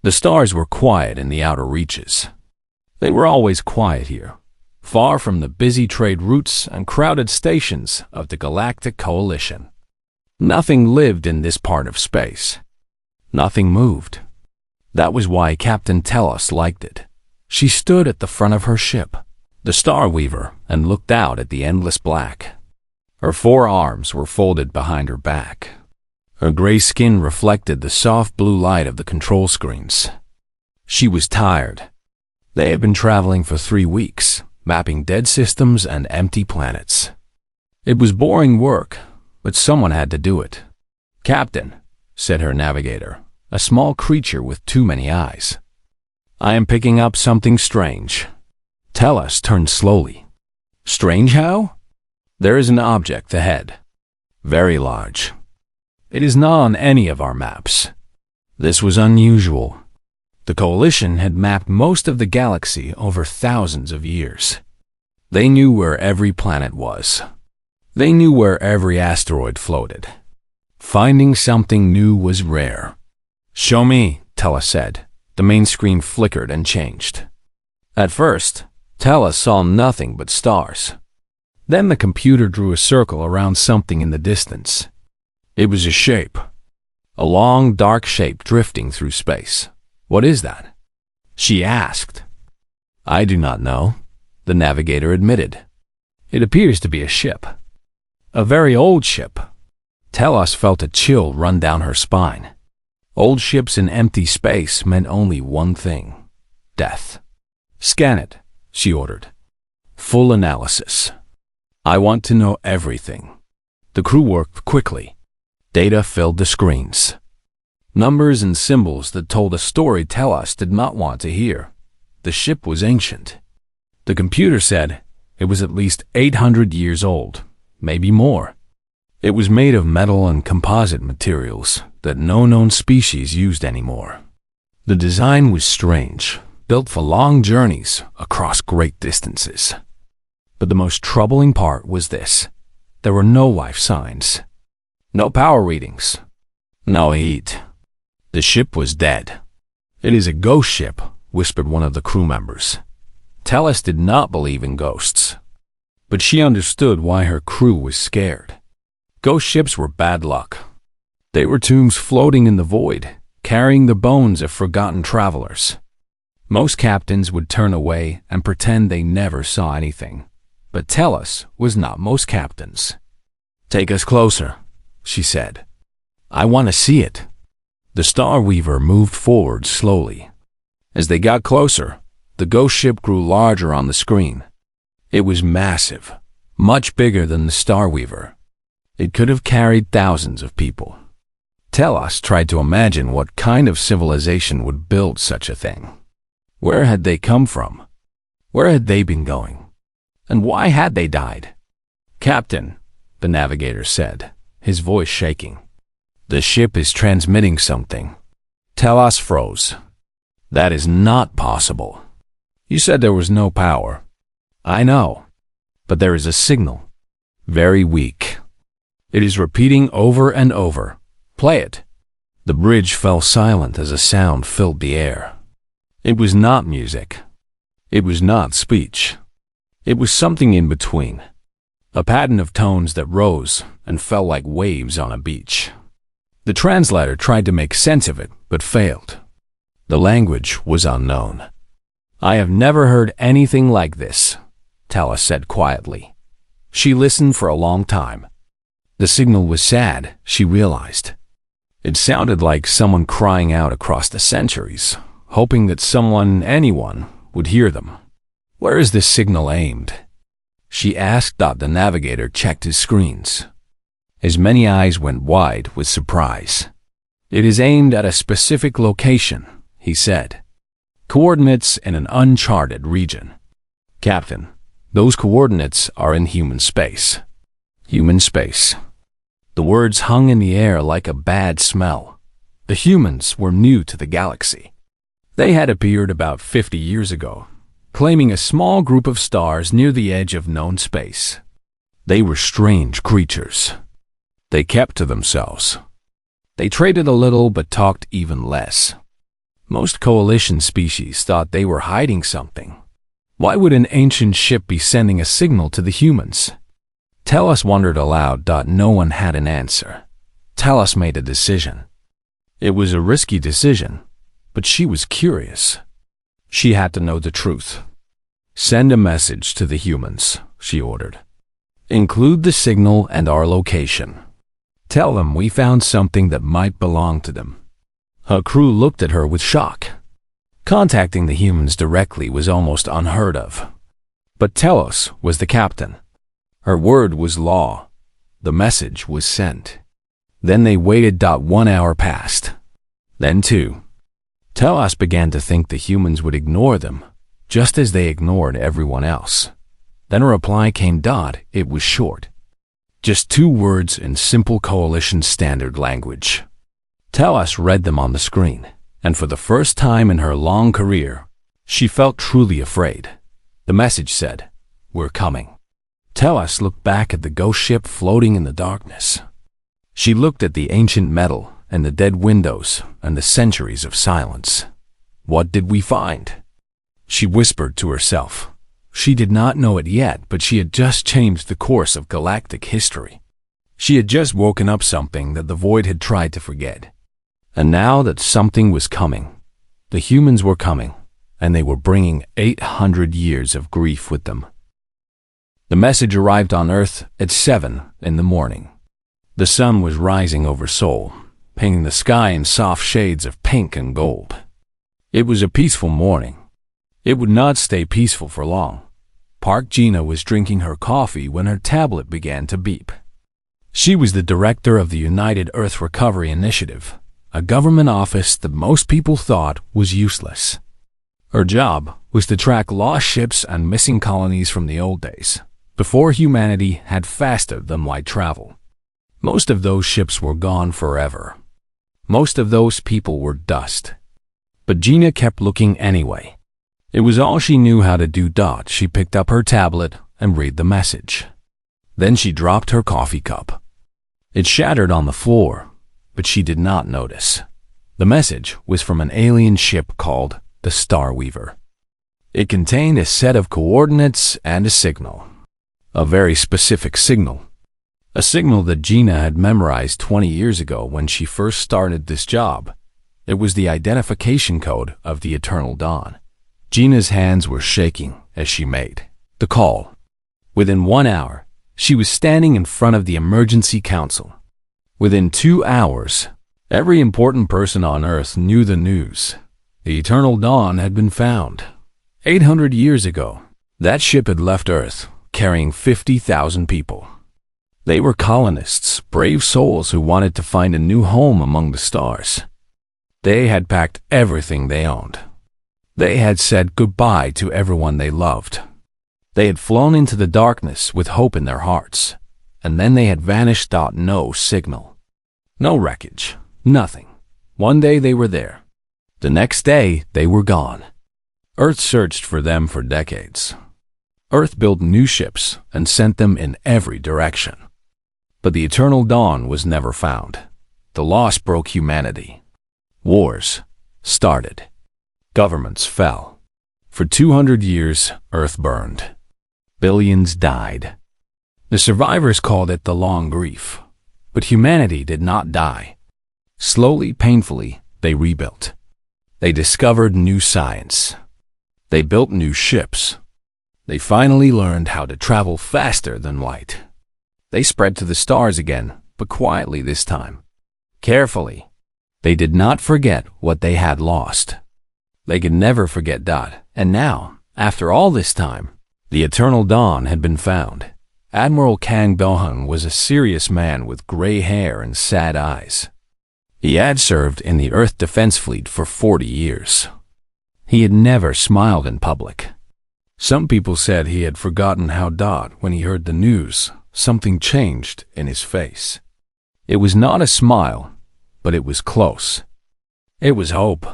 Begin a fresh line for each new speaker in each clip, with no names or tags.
The stars were quiet in the outer reaches. They were always quiet here, far from the busy trade routes and crowded stations of the Galactic Coalition. Nothing lived in this part of space. Nothing moved. That was why Captain Tellus liked it. She stood at the front of her ship, the Star Weaver, and looked out at the endless black. Her 4 arms were folded behind her back. Her gray skin reflected the soft blue light of the control screens. She was tired. They had been traveling for 3 weeks, mapping dead systems and empty planets. It was boring work, but someone had to do it. "Captain," said her navigator, a small creature with too many eyes, "I am picking up something strange." Tellus turned slowly. "Strange how?" "There is an object ahead. Very large. It is not on any of our maps." This was unusual. The Coalition had mapped most of the galaxy over thousands of years. They knew where every planet was. They knew where every asteroid floated. Finding something new was rare. "Show me," Tellus said. The main screen flickered and changed. At first, Tellus saw nothing but stars. Then the computer drew a circle around something in the distance. It was a shape. A long, dark shape drifting through space. "What is that?" she asked. "I do not know," the navigator admitted. "It appears to be a ship. A very old ship." Tellus felt a chill run down her spine. Old ships in empty space meant only one thing: death. "Scan it," she ordered. "Full analysis. I want to know everything." The crew worked quickly. Data filled the screens. Numbers and symbols that told a story Tellus did not want to hear. The ship was ancient. The computer said it was at least 800 years old, maybe more. It was made of metal and composite materials that no known species used anymore. The design was strange, built for long journeys across great distances. But the most troubling part was this: there were no life signs, no power readings, no heat. The ship was dead. "It is a ghost ship," whispered one of the crew members. Tellus did not believe in ghosts, but she understood why her crew was scared. Ghost ships were bad luck. They were tombs floating in the void, carrying the bones of forgotten travelers. Most captains would turn away and pretend they never saw anything. But Tellus was not most captains. "Take us closer," she said. "I want to see it." The Star Weaver moved forward slowly. As they got closer, the ghost ship grew larger on the screen. It was massive, much bigger than the Star Weaver. It could have carried thousands of people. Tellus tried to imagine what kind of civilization would build such a thing. Where had they come from? Where had they been going? And why had they died? "Captain," the navigator said, his voice shaking. "The ship is transmitting something." Tellus froze. "That is not possible. You said there was no power." "I know, but there is a signal. Very weak. It is repeating over and over. Play it." The bridge fell silent as a sound filled the air. It was not music. It was not speech. It was something in between. A pattern of tones that rose and fell like waves on a beach. The translator tried to make sense of it, but failed. The language was unknown. "I have never heard anything like this," Tellus said quietly. She listened for a long time. The signal was sad, she realized. It sounded like someone crying out across the centuries, hoping that someone, anyone, would hear them. "Where is this signal aimed?" she asked. The navigator checked his screens. His many eyes went wide with surprise. "It is aimed at a specific location," he said. "Coordinates in an uncharted region." "Captain, those coordinates are in human space." Human space. The words hung in the air like a bad smell. The humans were new to the galaxy. They had appeared about 50 years ago, claiming a small group of stars near the edge of known space. They were strange creatures. They kept to themselves. They traded a little but talked even less. Most coalition species thought they were hiding something. Why would an ancient ship be sending a signal to the humans? Tellus wondered aloud. No one had an answer. Tellus made a decision. It was a risky decision, but she was curious. She had to know the truth. Send a message to the humans, she ordered. Include the signal and our location. Tell them we found something that might belong to them. Her crew looked at her with shock. Contacting the humans directly was almost unheard of. But Tellus was the captain. Her word was law. The message was sent. Then they waited. 1 hour passed. Then 2. Tellus began to think the humans would ignore them, just as they ignored everyone else. Then a reply came. It was short. Just 2 words in simple coalition standard language. Tellus read them on the screen, and for the first time in her long career, she felt truly afraid. The message said, "We're coming." Tellus looked back at the ghost ship floating in the darkness. She looked at the ancient metal and the dead windows and the centuries of silence. What did we find? She whispered to herself. She did not know it yet, but she had just changed the course of galactic history. She had just woken up something that the void had tried to forget. And now that something was coming, the humans were coming, and they were bringing 800 years of grief with them. The message arrived on Earth at 7 in the morning. The sun was rising over Seoul, painting the sky in soft shades of pink and gold. It was a peaceful morning. It would not stay peaceful for long. Park Gina was drinking her coffee when her tablet began to beep. She was the director of the United Earth Recovery Initiative, a government office that most people thought was useless. Her job was to track lost ships and missing colonies from the old days, before humanity had faster than light travel. Most of those ships were gone forever. Most of those people were dust. But Gina kept looking anyway. It was all she knew how to do. She picked up her tablet and read the message. Then she dropped her coffee cup. It shattered on the floor, but she did not notice. The message was from an alien ship called the Starweaver. It contained a set of coordinates and a signal. A very specific signal. A signal that Gina had memorized 20 years ago when she first started this job. It was the identification code of the Eternal Dawn. Gina's hands were shaking as she made the call. Within 1 hour, she was standing in front of the Emergency Council. Within 2 hours, every important person on Earth knew the news. The Eternal Dawn had been found. 800 years ago, that ship had left Earth, carrying 50,000 people. They were colonists, brave souls who wanted to find a new home among the stars. They had packed everything they owned. They had said goodbye to everyone they loved. They had flown into the darkness with hope in their hearts, and then they had vanished. No signal. No wreckage. Nothing. One day they were there. The next day they were gone. Earth searched for them for decades. Earth built new ships and sent them in every direction. But the Eternal Dawn was never found. The loss broke humanity. Wars started. Governments fell. For 200 years, Earth burned. Billions died. The survivors called it the long grief. But humanity did not die. Slowly, painfully, they rebuilt. They discovered new science. They built new ships. They finally learned how to travel faster than light. They spread to the stars again, but quietly this time. Carefully. They did not forget what they had lost. They could never forget. And now, after all this time, the Eternal Dawn had been found. Admiral Kang Do-hun was a serious man with gray hair and sad eyes. He had served in the Earth Defense Fleet for 40 years. He had never smiled in public. Some people said he had forgotten how. When he heard the news, something changed in his face. It was not a smile, but it was close. It was hope.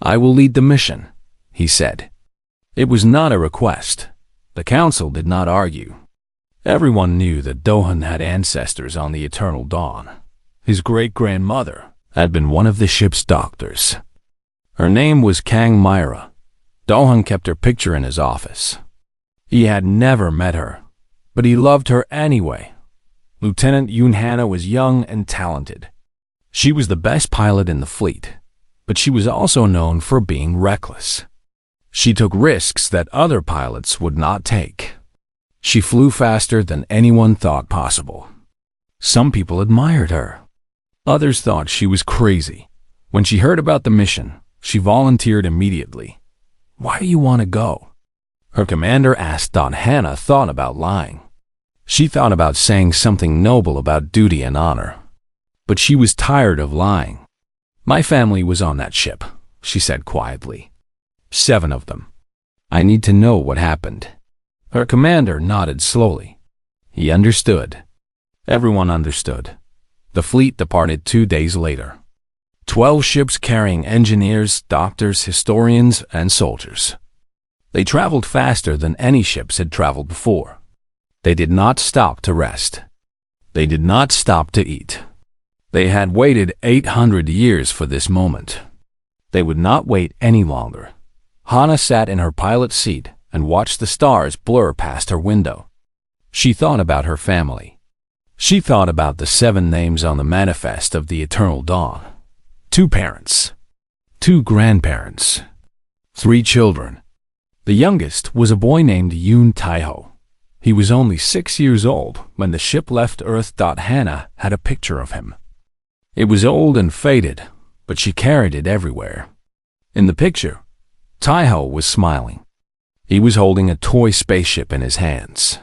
"I will lead the mission," he said. It was not a request. The council did not argue. Everyone knew that Do-hun had ancestors on the Eternal Dawn. His great-grandmother had been one of the ship's doctors. Her name was Kang Myra. Do-hun kept her picture in his office. He had never met her, but he loved her anyway. Lieutenant Yoon Hana was young and talented. She was the best pilot in the fleet, but she was also known for being reckless. She took risks that other pilots would not take. She flew faster than anyone thought possible. Some people admired her. Others thought she was crazy. When she heard about the mission, she volunteered immediately. "Why do you want to go?" Her commander asked. Hannah thought about lying. She thought about saying something noble about duty and honor. But she was tired of lying. "My family was on that ship," she said quietly. 7 of them. "I need to know what happened." Her commander nodded slowly. He understood. Everyone understood. The fleet departed 2 days later. 12 ships carrying engineers, doctors, historians, and soldiers. They traveled faster than any ships had traveled before. They did not stop to rest. They did not stop to eat. They had waited 800 years for this moment. They would not wait any longer. Hana sat in her pilot seat and watched the stars blur past her window. She thought about her family. She thought about the 7 names on the manifest of the Eternal Dawn. 2 parents, 2 grandparents, 3 children. The youngest was a boy named Yoon Taeho. He was only 6 years old when the ship left Earth. Hannah had a picture of him. It was old and faded, but she carried it everywhere. In the picture, Taeho was smiling. He was holding a toy spaceship in his hands.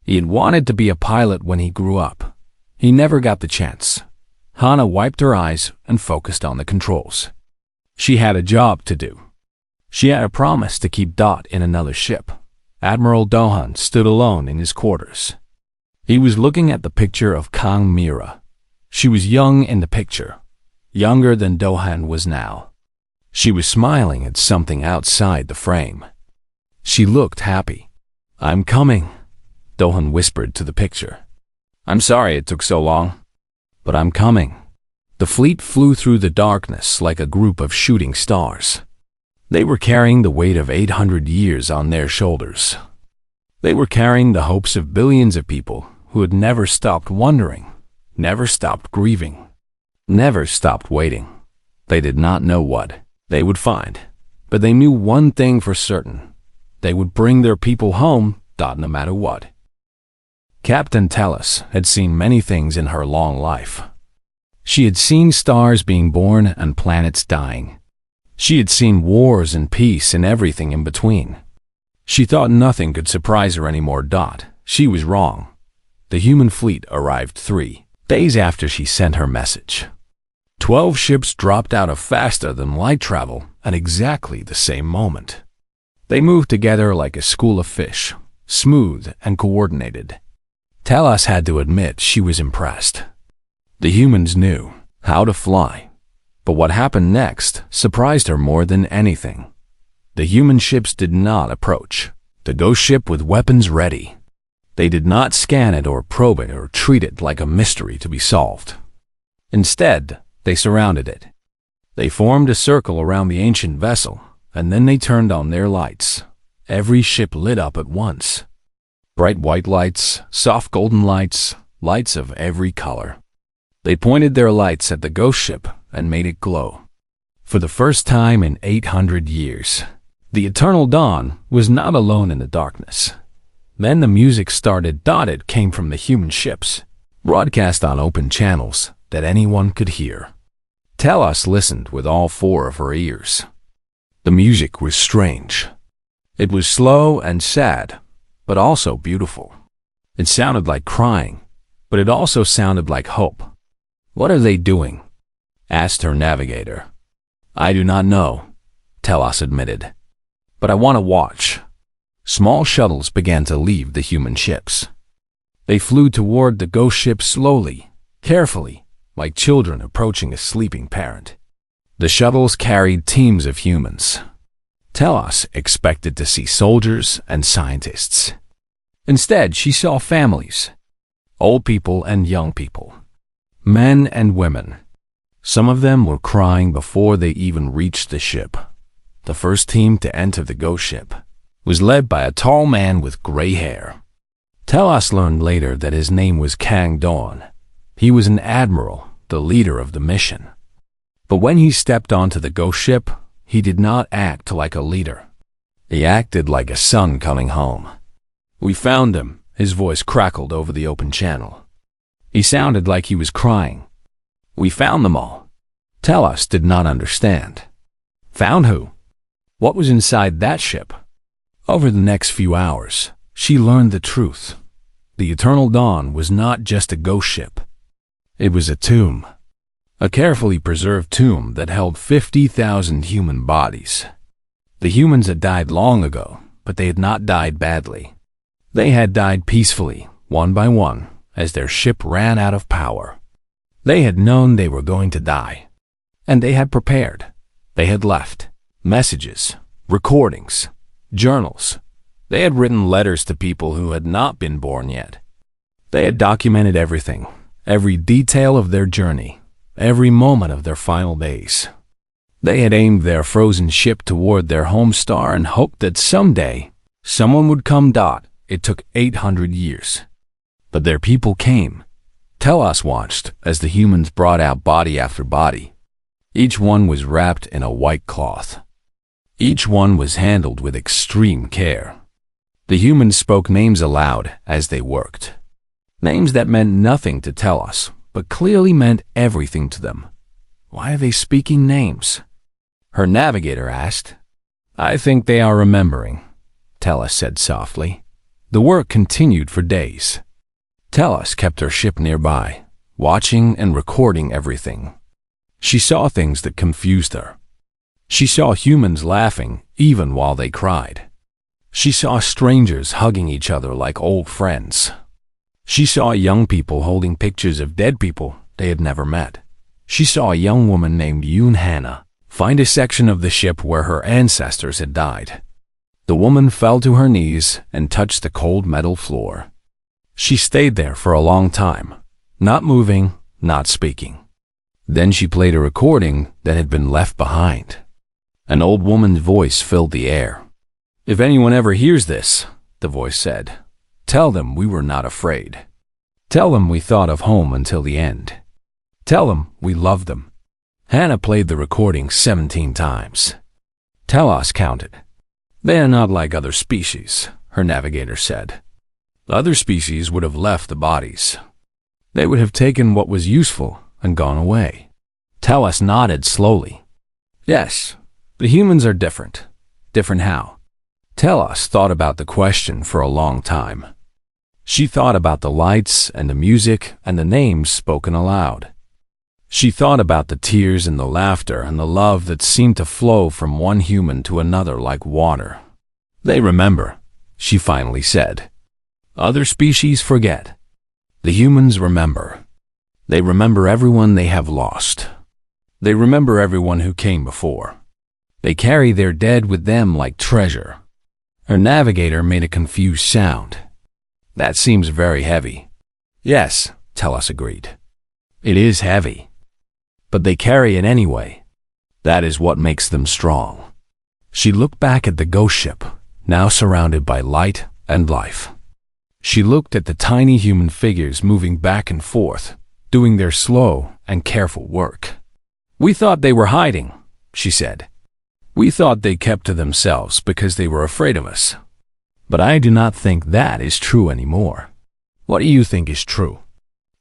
He had wanted to be a pilot when he grew up. He never got the chance. Hana wiped her eyes and focused on the controls. She had a job to do. She had a promise to keep Dot in another ship. Admiral Do-hun stood alone in his quarters. He was looking at the picture of Kang Myra. She was young in the picture, younger than Do-hun was now. She was smiling at something outside the frame. She looked happy. "I'm coming," Do-hun whispered to the picture. "I'm sorry it took so long, but I'm coming." The fleet flew through the darkness like a group of shooting stars. They were carrying the weight of 800 years on their shoulders. They were carrying the hopes of billions of people who had never stopped wondering, never stopped grieving, never stopped waiting. They did not know what they would find, but they knew one thing for certain. They would bring their people home, no matter what. Captain Tellus had seen many things in her long life. She had seen stars being born and planets dying. She had seen wars and peace and everything in between. She thought nothing could surprise her anymore. She was wrong. The human fleet arrived 3 days after she sent her message. 12 ships dropped out of faster than light travel at exactly the same moment. They moved together like a school of fish, smooth and coordinated. Tellus had to admit she was impressed. The humans knew how to fly, but what happened next surprised her more than anything. The human ships did not approach the ghost ship with weapons ready. They did not scan it or probe it or treat it like a mystery to be solved. Instead, they surrounded it. They formed a circle around the ancient vessel, and then they turned on their lights. Every ship lit up at once. Bright white lights, soft golden lights, lights of every color. They pointed their lights at the ghost ship and made it glow. For the first time in 800 years, the Eternal Dawn was not alone in the darkness. Then the music started. It came from the human ships, broadcast on open channels that anyone could hear. Tellus listened with all 4 of her ears. The music was strange. It was slow and sad, but also beautiful. It sounded like crying, but it also sounded like hope. "What are they doing?" asked her navigator. "I do not know," Tellus admitted, "but I want to watch." Small shuttles began to leave the human ships. They flew toward the ghost ship slowly, carefully, like children approaching a sleeping parent. The shuttles carried teams of humans. Tellus expected to see soldiers and scientists. Instead, she saw families, old people and young people, men and women, Some of them were crying before they even reached the ship. The first team to enter the ghost ship was led by a tall man with gray hair. Telos learned later that his name was Kang Dawn. He was an admiral, the leader of the mission. But when he stepped onto the ghost ship, he did not act like a leader. He acted like a son coming home. "We found him," his voice crackled over the open channel. He sounded like he was crying. "We found them all." Telos did not understand. Found who? What was inside that ship? Over the next few hours, she learned the truth. The Eternal Dawn was not just a ghost ship. It was a tomb. A carefully preserved tomb that held 50,000 human bodies. The humans had died long ago, but they had not died badly. They had died peacefully, one by one, as their ship ran out of power. They had known they were going to die. And they had prepared. They had left messages, recordings, journals. They had written letters to people who had not been born yet. They had documented everything, every detail of their journey, every moment of their final days. They had aimed their frozen ship toward their home star and hoped that someday someone would come. It took 800 years. But their people came. Telos watched as the humans brought out body after body. Each one was wrapped in a white cloth. Each one was handled with extreme care. The humans spoke names aloud as they worked. Names that meant nothing to Telos, but clearly meant everything to them. Why are they speaking names? Her navigator asked. "I think they are remembering," Telos said softly. The work continued for days. Telos kept her ship nearby, watching and recording everything. She saw things that confused her. She saw humans laughing even while they cried. She saw strangers hugging each other like old friends. She saw young people holding pictures of dead people they had never met. She saw a young woman named Yoon Hannah find a section of the ship where her ancestors had died. The woman fell to her knees and touched the cold metal floor. She stayed there for a long time, not moving, not speaking. Then she played a recording that had been left behind. An old woman's voice filled the air. "If anyone ever hears this," the voice said, "tell them we were not afraid. Tell them we thought of home until the end. Tell them we loved them." Hannah played the recording 17 times. Telos counted. "They are not like other species," her navigator said. "Other species would have left the bodies. They would have taken what was useful and gone away." Telos nodded slowly. "Yes, the humans are different. Different how?" Telos thought about the question for a long time. She thought about the lights and the music and the names spoken aloud. She thought about the tears and the laughter and the love that seemed to flow from one human to another like water. "They remember," she finally said. "Other species forget. The humans remember. They remember everyone they have lost. They remember everyone who came before. They carry their dead with them like treasure." Her navigator made a confused sound. "That seems very heavy." "Yes," Telos agreed. "It is heavy. But they carry it anyway. That is what makes them strong." She looked back at the ghost ship, now surrounded by light and life. She looked at the tiny human figures moving back and forth, doing their slow and careful work. "We thought they were hiding," she said. "We thought they kept to themselves because they were afraid of us. But I do not think that is true anymore. What do you think is true?"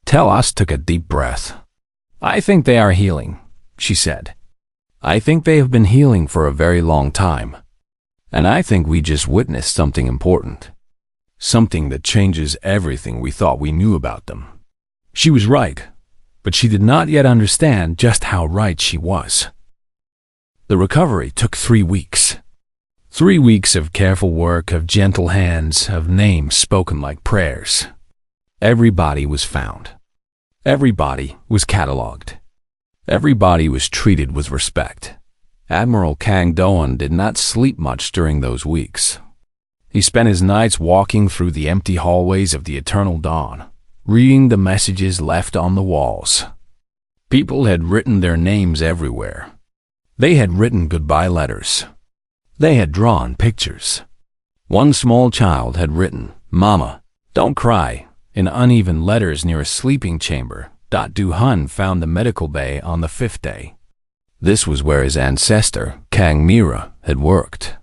Telos took a deep breath. "I think they are healing," she said. "I think they have been healing for a very long time. And I think we just witnessed something important. Something that changes everything we thought we knew about them." She was right, but she did not yet understand just how right she was. The recovery took 3 weeks. 3 weeks of careful work, of gentle hands, of names spoken like prayers. Every body was found. Every body was catalogued. Every body was treated with respect. Admiral Kang Doan did not sleep much during those weeks. He spent his nights walking through the empty hallways of the Eternal Dawn, reading the messages left on the walls. People had written their names everywhere. They had written goodbye letters. They had drawn pictures. One small child had written, "Mama, don't cry," in uneven letters near a sleeping chamber. Du-hun found the medical bay on the 5th day. This was where his ancestor, Kang Mira, had worked.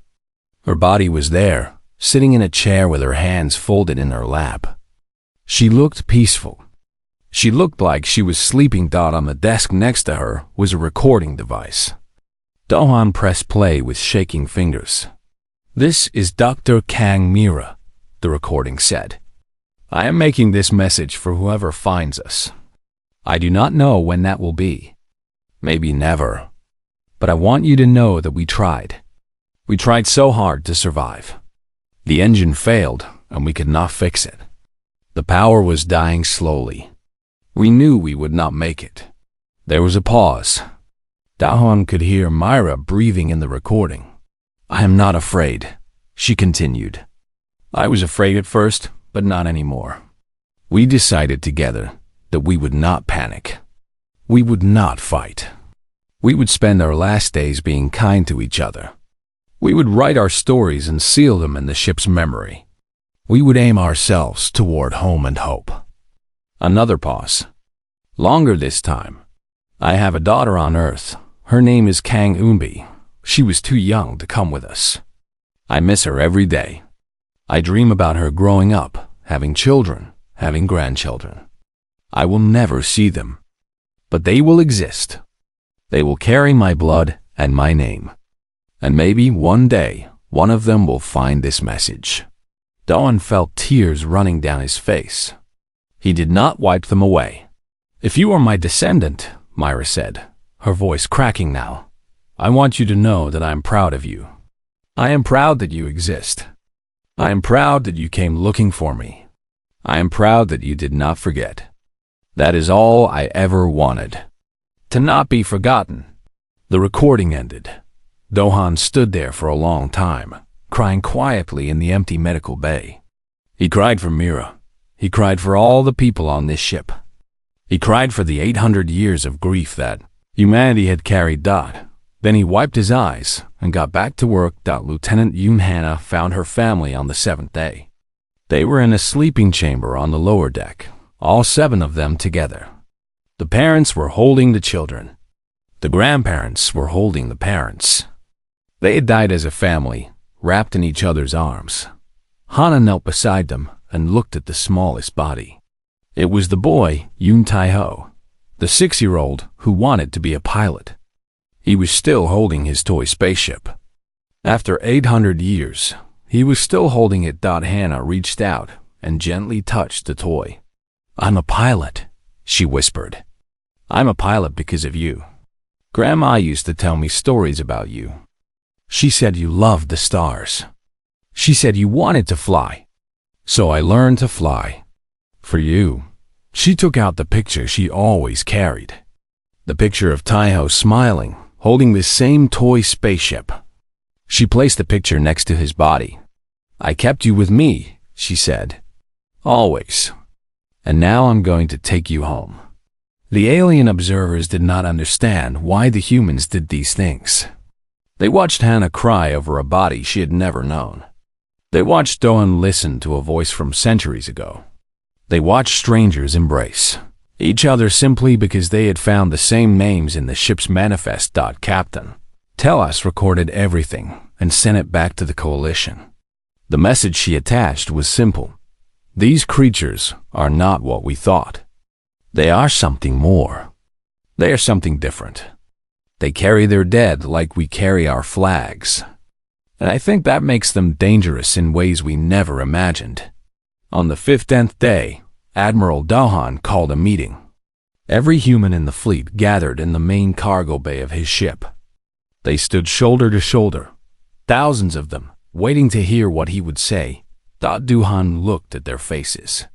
Her body was there, sitting in a chair with her hands folded in her lap. She looked peaceful. She looked like she was sleeping. On the desk next to her was a recording device. Du-hun pressed play with shaking fingers. "This is Dr. Kang Mira," the recording said. "I am making this message for whoever finds us. I do not know when that will be. Maybe never. But I want you to know that we tried. We tried so hard to survive. The engine failed, and we could not fix it. The power was dying slowly. We knew we would not make it." There was a pause. Du-hun could hear Myra breathing in the recording. "I am not afraid," she continued. "I was afraid at first, but not anymore. We decided together that we would not panic. We would not fight. We would spend our last days being kind to each other. We would write our stories and seal them in the ship's memory. We would aim ourselves toward home and hope." Another pause. "Longer this time. I have a daughter on Earth. Her name is Kang Eunbi. She was too young to come with us. I miss her every day. I dream about her growing up, having children, having grandchildren. I will never see them. But they will exist. They will carry my blood and my name. And maybe one day, one of them will find this message." Du-hun felt tears running down his face. He did not wipe them away. "If you are my descendant," Myra said, her voice cracking now, "I want you to know that I am proud of you. I am proud that you exist. I am proud that you came looking for me. I am proud that you did not forget. That is all I ever wanted. To not be forgotten." The recording ended. Du-hun stood there for a long time, crying quietly in the empty medical bay. He cried for Mira. He cried for all the people on this ship. He cried for the 800 years of grief that humanity had carried. Then he wiped his eyes and got back to work. Lieutenant Yoon Hannah found her family on the 7th day. They were in a sleeping chamber on the lower deck, all 7 of them together. The parents were holding the children. The grandparents were holding the parents. They had died as a family, wrapped in each other's arms. Hannah knelt beside them and looked at the smallest body. It was the boy, Yoon Tae-ho, the 6-year-old who wanted to be a pilot. He was still holding his toy spaceship. After 800 years, he was still holding it. Hannah reached out and gently touched the toy. "I'm a pilot," she whispered. "I'm a pilot because of you. Grandma used to tell me stories about you. She said you loved the stars. She said you wanted to fly. So I learned to fly. For you." She took out the picture she always carried. The picture of Tae-ho smiling, holding this same toy spaceship. She placed the picture next to his body. "I kept you with me," she said. "Always. And now I'm going to take you home." The alien observers did not understand why the humans did these things. They watched Hannah cry over a body she had never known. They watched Du-hun listen to a voice from centuries ago. They watched strangers embrace each other simply because they had found the same names in the ship's manifest. Captain Telas recorded everything and sent it back to the coalition. The message she attached was simple. These creatures are not what we thought. They are something more. They are something different. They carry their dead like we carry our flags. And I think that makes them dangerous in ways we never imagined. On the 15th day, Admiral Du-hun called a meeting. Every human in the fleet gathered in the main cargo bay of his ship. They stood shoulder to shoulder, thousands of them, waiting to hear what he would say. Du-hun looked at their faces.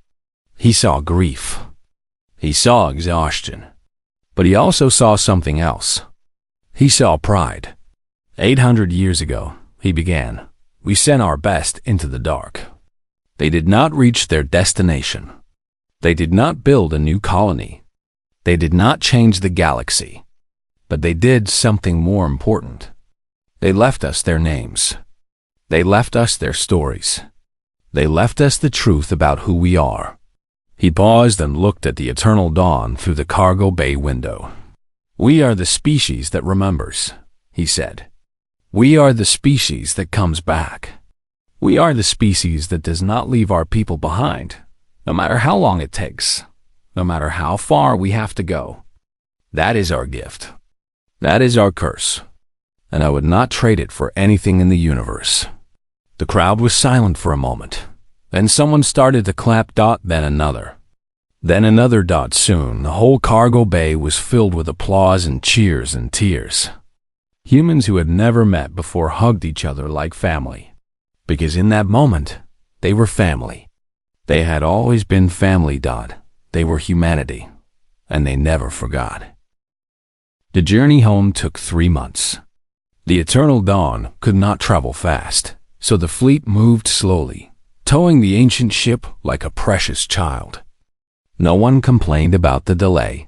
He saw grief. He saw exhaustion. But he also saw something else. He saw pride. 800 years ago, he began, we sent our best into the dark. They did not reach their destination. They did not build a new colony. They did not change the galaxy, but they did something more important. They left us their names. They left us their stories. They left us the truth about who we are. He paused and looked at the eternal dawn through the cargo bay window. We are the species that remembers, he said. We are the species that comes back. We are the species that does not leave our people behind, no matter how long it takes, no matter how far we have to go. That is our gift. That is our curse. And I would not trade it for anything in the universe. The crowd was silent for a moment. Then someone started to clap. Then another. Then another. Soon the whole cargo bay was filled with applause and cheers and tears. Humans who had never met before hugged each other like family. Because in that moment, they were family. They had always been family. They were humanity, and they never forgot. The journey home took 3 months. The eternal dawn could not travel fast, so the fleet moved slowly, towing the ancient ship like a precious child. No one complained about the delay.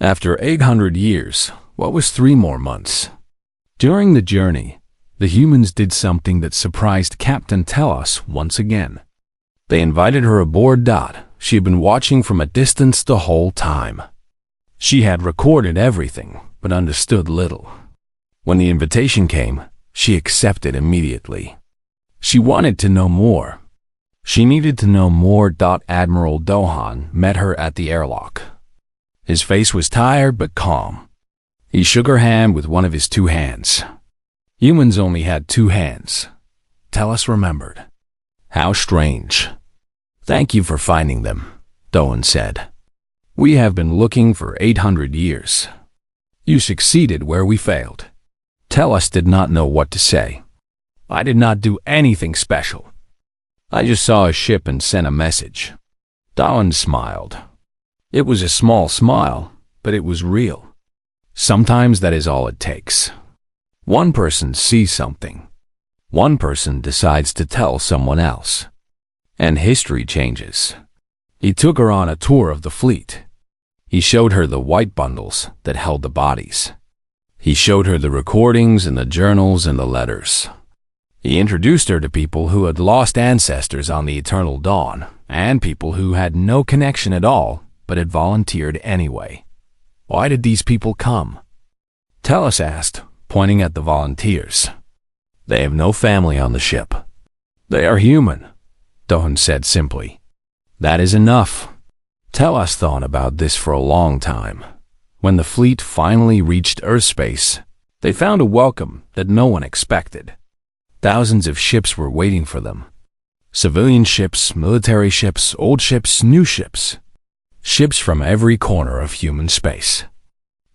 After 800 years, what was 3 more months? During the journey, the humans did something that surprised Captain Tellus once again. They invited her aboard. She had been watching from a distance the whole time. She had recorded everything, but understood little. When the invitation came, she accepted immediately. She wanted to know more. She needed to know more. Admiral Dohan met her at the airlock. His face was tired but calm. He shook her hand with one of his 2 hands. Humans only had 2 hands. Tellus remembered. How strange. Thank you for finding them, Dohan said. We have been looking for 800 years. You succeeded where we failed. Tellus did not know what to say. I did not do anything special. I just saw a ship and sent a message. Dohan smiled. It was a small smile, but it was real. Sometimes that is all it takes. One person sees something. One person decides to tell someone else. And history changes. He took her on a tour of the fleet. He showed her the white bundles that held the bodies. He showed her the recordings and the journals and the letters. He introduced her to people who had lost ancestors on the eternal dawn, and people who had no connection at all, but had volunteered anyway. Why did these people come? Tellus asked, pointing at the volunteers. They have no family on the ship. They are human, Dohan said simply. That is enough. Tellus thought about this for a long time. When the fleet finally reached Earth space, they found a welcome that no one expected. Thousands of ships were waiting for them. Civilian ships, military ships, old ships, new ships. Ships from every corner of human space.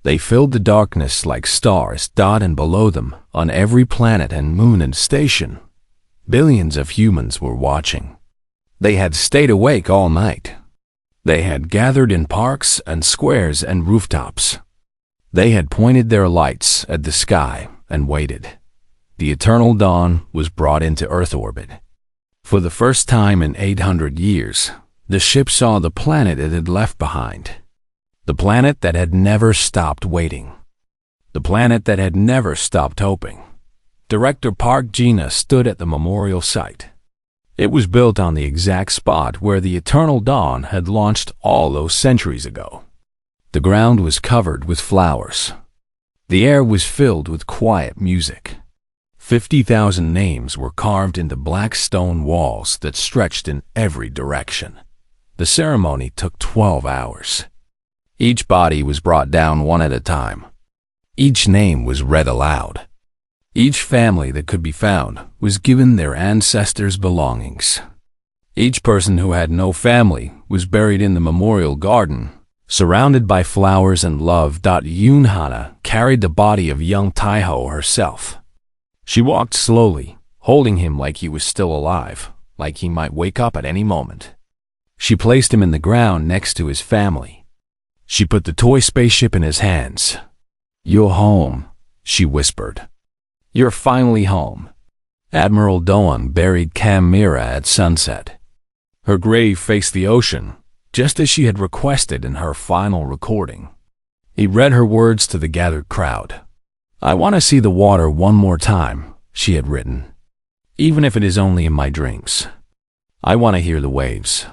They filled the darkness like stars. And below them, on every planet and moon and station, billions of humans were watching. They had stayed awake all night. They had gathered in parks and squares and rooftops. They had pointed their lights at the sky and waited. The eternal dawn was brought into Earth orbit. For the first time in 800 years, the ship saw the planet it had left behind. The planet that had never stopped waiting. The planet that had never stopped hoping. Director Park Gina stood at the memorial site. It was built on the exact spot where the eternal dawn had launched all those centuries ago. The ground was covered with flowers. The air was filled with quiet music. 50,000 names were carved into black stone walls that stretched in every direction. The ceremony took 12 hours. Each body was brought down one at a time. Each name was read aloud. Each family that could be found was given their ancestors' belongings. Each person who had no family was buried in the memorial garden, surrounded by flowers and love. Yunhana carried the body of young Taiho herself. She walked slowly, holding him like he was still alive, like he might wake up at any moment. She placed him in the ground next to his family. She put the toy spaceship in his hands. "You're home," she whispered. "You're finally home." Admiral Dohan buried Kamira at sunset. Her grave faced the ocean, just as she had requested in her final recording. He read her words to the gathered crowd. "I want to see the water one more time," she had written, "even if it is only in my dreams. I want to hear the waves.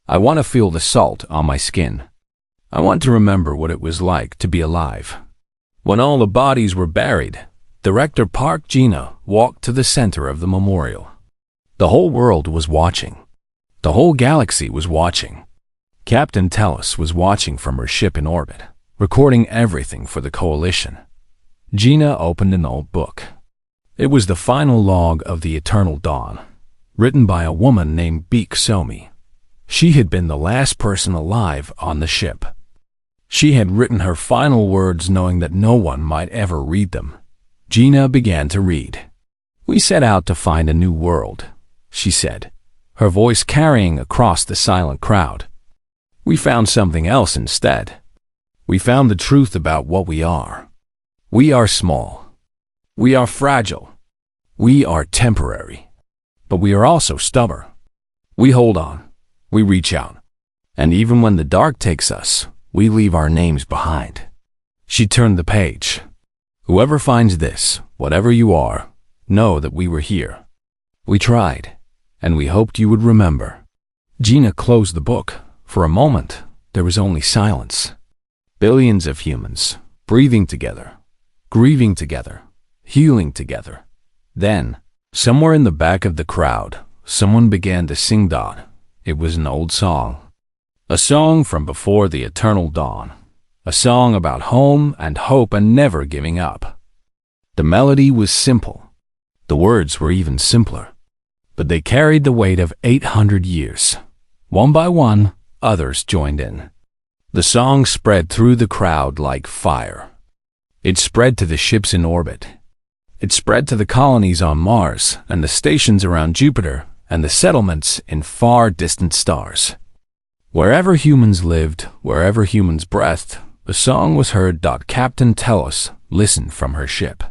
I want to feel the salt on my skin. I want to remember what it was like to be alive." When all the bodies were buried, Director Park Gina walked to the center of the memorial. The whole world was watching. The whole galaxy was watching. Captain Tellus was watching from her ship in orbit, recording everything for the Coalition. Gina opened an old book. It was the final log of the Eternal Dawn, written by a woman named Beak Somi. She had been the last person alive on the ship. She had written her final words knowing that no one might ever read them. Gina began to read. "We set out to find a new world," she said, her voice carrying across the silent crowd. "We found something else instead. We found the truth about what we are. We are small. We are fragile. We are temporary. But we are also stubborn. We hold on. We reach out. And even when the dark takes us, we leave our names behind." She turned the page. "Whoever finds this, whatever you are, know that we were here. We tried, and we hoped you would remember." Gina closed the book. For a moment, there was only silence. Billions of humans, breathing together, grieving together, healing together. Then, somewhere in the back of the crowd, someone began to sing Dawn. It was an old song. A song from before the Eternal Dawn. A song about home and hope and never giving up. The melody was simple. The words were even simpler. But they carried the weight of 800 years. One by one, others joined in. The song spread through the crowd like fire. It spread to the ships in orbit. It spread to the colonies on Mars and the stations around Jupiter and the settlements in far distant stars. Wherever humans lived, wherever humans breathed, the song was heard. Captain Tellus listened from her ship.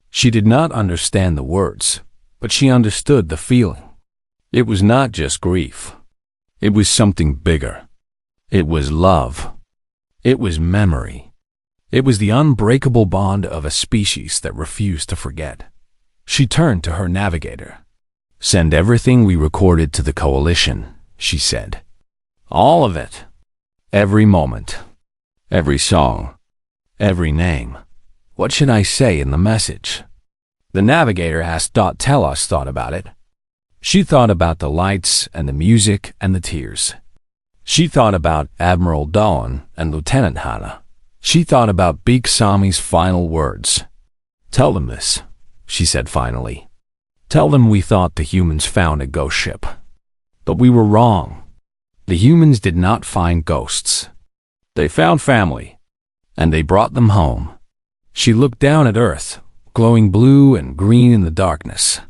She did not understand the words, but she understood the feeling. It was not just grief. It was something bigger. It was love. It was memory. It was the unbreakable bond of a species that refused to forget. She turned to her navigator. "Send everything we recorded to the Coalition," she said. "All of it. Every moment. Every song. Every name. What should I say in the message?" The navigator asked. Tellus thought about it. She thought about the lights and the music and the tears. She thought about Admiral Dawn and Lieutenant Hannah. She thought about Beak Somi's final words. "Tell them this," she said finally. "Tell them we thought the humans found a ghost ship. But we were wrong. The humans did not find ghosts. They found family, and they brought them home." She looked down at Earth, glowing blue and green in the darkness.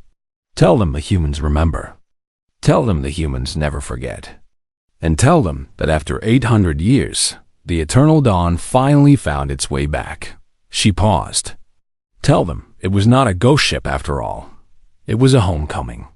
"Tell them the humans remember. Tell them the humans never forget. And tell them that after 800 years, the Eternal Dawn finally found its way back." She paused. "Tell them it was not a ghost ship after all. It was a homecoming."